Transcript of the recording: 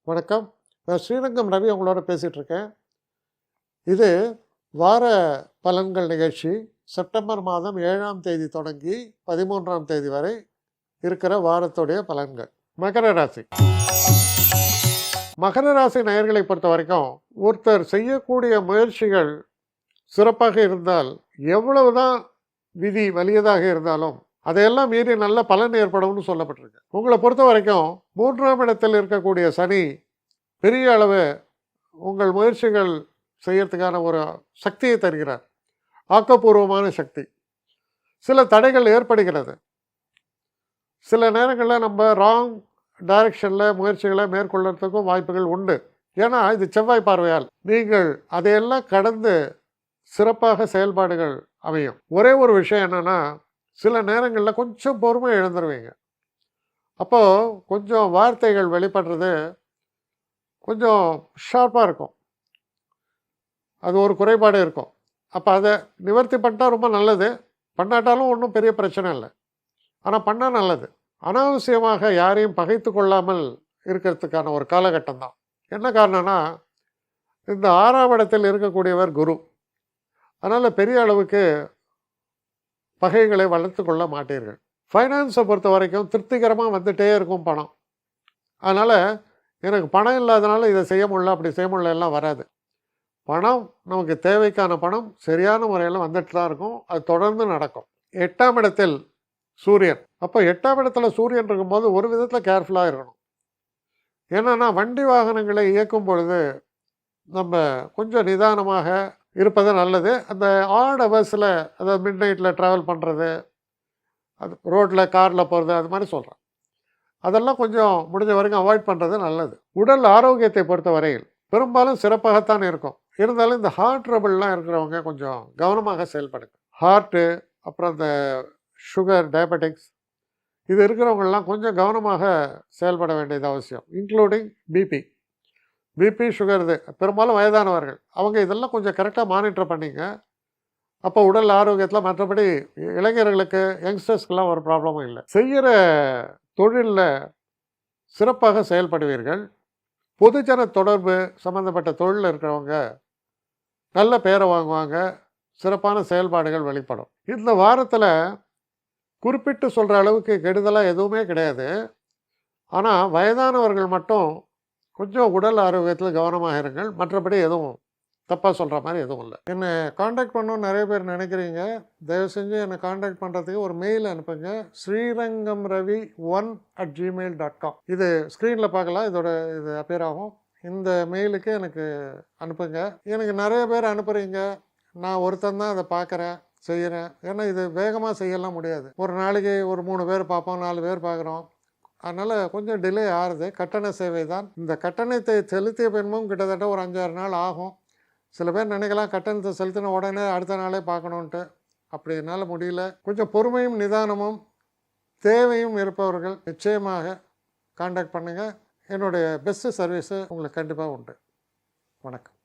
வணக்கம். நான் ஸ்ரீரங்கம் ரவி உங்களோட பேசிகிட்டு இருக்கேன். இது வார பலன்கள் நிகழ்ச்சி. செப்டம்பர் மாதம் 7ஆம் தேதி தொடங்கி 13ஆம் தேதி வரை இருக்கிற வாரத்துடைய பலன்கள். மகர ராசி. மகர ராசி நேயர்களை பொறுத்த வரைக்கும் ஒருத்தர் செய்யக்கூடிய முயற்சிகள் சிறப்பாக இருந்தால் எவ்வளவுதான் விதி வலியதாக இருந்தாலும் அதையெல்லாம் மீறி நல்ல பலன் ஏற்படும்னு சொல்லப்பட்டிருக்கு. உங்களை பொறுத்த வரைக்கும் 3ஆம் இடத்தில் இருக்கக்கூடிய சனி பெரிய அளவு உங்கள் முயற்சிகள் செய்யறதுக்கான ஒரு சக்தியை தருகிறார். ஆக்கப்பூர்வமான சக்தி. சில தடைகள் ஏற்படுகிறது. சில நேரங்களில் நம்ம ராங் டைரக்ஷனில் முயற்சிகளை மேற்கொள்ளுறதுக்கும் வாய்ப்புகள் உண்டு. ஏன்னா இது செவ்வாய் பார்வையால் நீங்கள் அதையெல்லாம் கடந்து சிறப்பாக செயல்பாடுகள் அமையும். ஒரே ஒரு விஷயம் என்னென்னா, சில நேரங்களில் கொஞ்சம் பொறுமை இழந்துருவீங்க. அப்போது கொஞ்சம் வார்த்தைகள் வெளிப்படுறது கொஞ்சம் ஷார்ப்பாக இருக்கும். அது ஒரு குறைபாடு இருக்கும். அப்போ அதை நிவர்த்தி பண்ணிட்டா ரொம்ப நல்லது. பண்ணாட்டாலும் ஒன்றும் பெரிய பிரச்சனை இல்லை. ஆனால் பண்ணால் நல்லது. அனாவசியமாக யாரையும் பகைத்து கொள்ளாமல் இருக்கிறதுக்கான ஒரு காலகட்டம் தான். என்ன காரணம்னா, இந்த 6ஆம் இடத்தில் இருக்கக்கூடியவர் குரு. அதனால் பெரிய அளவுக்கு பகைகளை வளர்த்து கொள்ள மாட்டீர்கள். ஃபைனான்ஸை பொறுத்த வரைக்கும் திருப்திகரமாக வந்துகிட்டே இருக்கும் பணம். அதனால் எனக்கு பணம் இல்லாதனால இதை செய்ய முடியல, அப்படி செய்ய முடியல எல்லாம் வராது. பணம் நமக்கு தேவைக்கான பணம் சரியான முறையில் வந்துட்டு தான் இருக்கும். அது தொடர்ந்து நடக்கும். 8ஆம் இடத்தில் சூரியன். அப்போ 8ஆம் இடத்துல சூரியன் இருக்கும்போது ஒரு விதத்தில் கேர்ஃபுல்லாக இருக்கணும். ஏன்னா வண்டி வாகனங்களை இயக்கும் பொழுது நம்ம கொஞ்சம் நிதானமாக இருப்பது நல்லது. அந்த ஆட் ஹவர்ஸில், அதாவது மிட் நைட்டில் ட்ராவல் பண்ணுறது, அது ரோட்டில் காரில் போகிறது, அது மாதிரி சொல்கிறேன். அதெல்லாம் கொஞ்சம் முடிஞ்ச வரைக்கும் அவாய்ட் பண்ணுறது நல்லது. உடல் ஆரோக்கியத்தை பொறுத்த வரையில் பெரும்பாலும் சிறப்பாகத்தான் இருக்கும். இருந்தாலும் இந்த ஹார்ட் ட்ரபிள்லாம் இருக்கிறவங்க கொஞ்சம் கவனமாக செயல்படுங்க. ஹார்ட்டு, அப்புறம் இந்த சுகர், டயபெட்டிக்ஸ் இது இருக்கிறவங்கெல்லாம் கொஞ்சம் கவனமாக செயல்பட வேண்டியது அவசியம். Including BP, sugar. இது பெரும்பாலும் வயதானவர்கள். அவங்க இதெல்லாம் கொஞ்சம் கரெக்டாக மானிட்டர் பண்ணிங்க. அப்போ உடல் ஆரோக்கியத்தில் மற்றபடி இளைஞர்களுக்கு, யங்ஸ்டர்ஸ்க்கெல்லாம் ஒரு ப்ராப்ளமும் இல்லை. செய்கிற தொழிலில் சிறப்பாக செயல்படுவீர்கள். பொதுஜன தொடர்பு சம்மந்தப்பட்ட தொழிலில் இருக்கிறவங்க நல்ல பேரை வாங்குவாங்க. சிறப்பான செயல்பாடுகள் வெளிப்படும். இந்த வாரத்தில் குறிப்பிட்டு சொல்கிற அளவுக்கு கெடுதலாக எதுவுமே கிடையாது. ஆனால் வயதானவர்கள் மட்டும் கொஞ்சம் உடல் ஆரோக்கியத்தில் கவனமாக இருங்கள். மற்றபடி எதுவும் தப்பாக சொல்கிற மாதிரி எதுவும் இல்லை. என்னை காண்டாக்ட் பண்ணணும்னு நிறைய பேர் நினைக்கிறீங்க. தயவு செஞ்சு என்னை காண்டாக்ட் பண்ணுறதுக்கு ஒரு மெயில் அனுப்புங்க. srirangamravi1@gmail.com. இது ஸ்க்ரீனில் பார்க்கலாம். இது அப்பியர் ஆகும். இந்த மெயிலுக்கு எனக்கு அனுப்புங்க. எனக்கு நிறைய பேர் அனுப்புகிறீங்க. நான் ஒருத்தன் தான் அதை பார்க்குறேன், செய்கிறேன். ஏன்னா இது வேகமாக செய்யலாம் முடியாது. ஒரு நாளைக்கு ஒரு 3 பேர் பார்ப்போம், 4 பேர் பார்க்குறோம். அதனால் கொஞ்சம் டிலே ஆகுது. கட்டண சேவை தான். இந்த கட்டணத்தை செலுத்திய பின்பும் கிட்டத்தட்ட ஒரு 5-6 நாள் ஆகும். சில பேர் நினைக்கலாம் கட்டணத்தை செலுத்தின உடனே அடுத்த நாளே பார்க்கணுன்ட்டு. அப்படி என்னால் முடியல. கொஞ்சம் பொறுமையும் நிதானமும் தேவையும் இருப்பவர்கள் நிச்சயமாக காண்டாக்ட் பண்ணுங்கள். என்னுடைய பெஸ்ட்டு சர்வீஸு உங்களுக்கு கண்டிப்பாக உண்டு. வணக்கம்.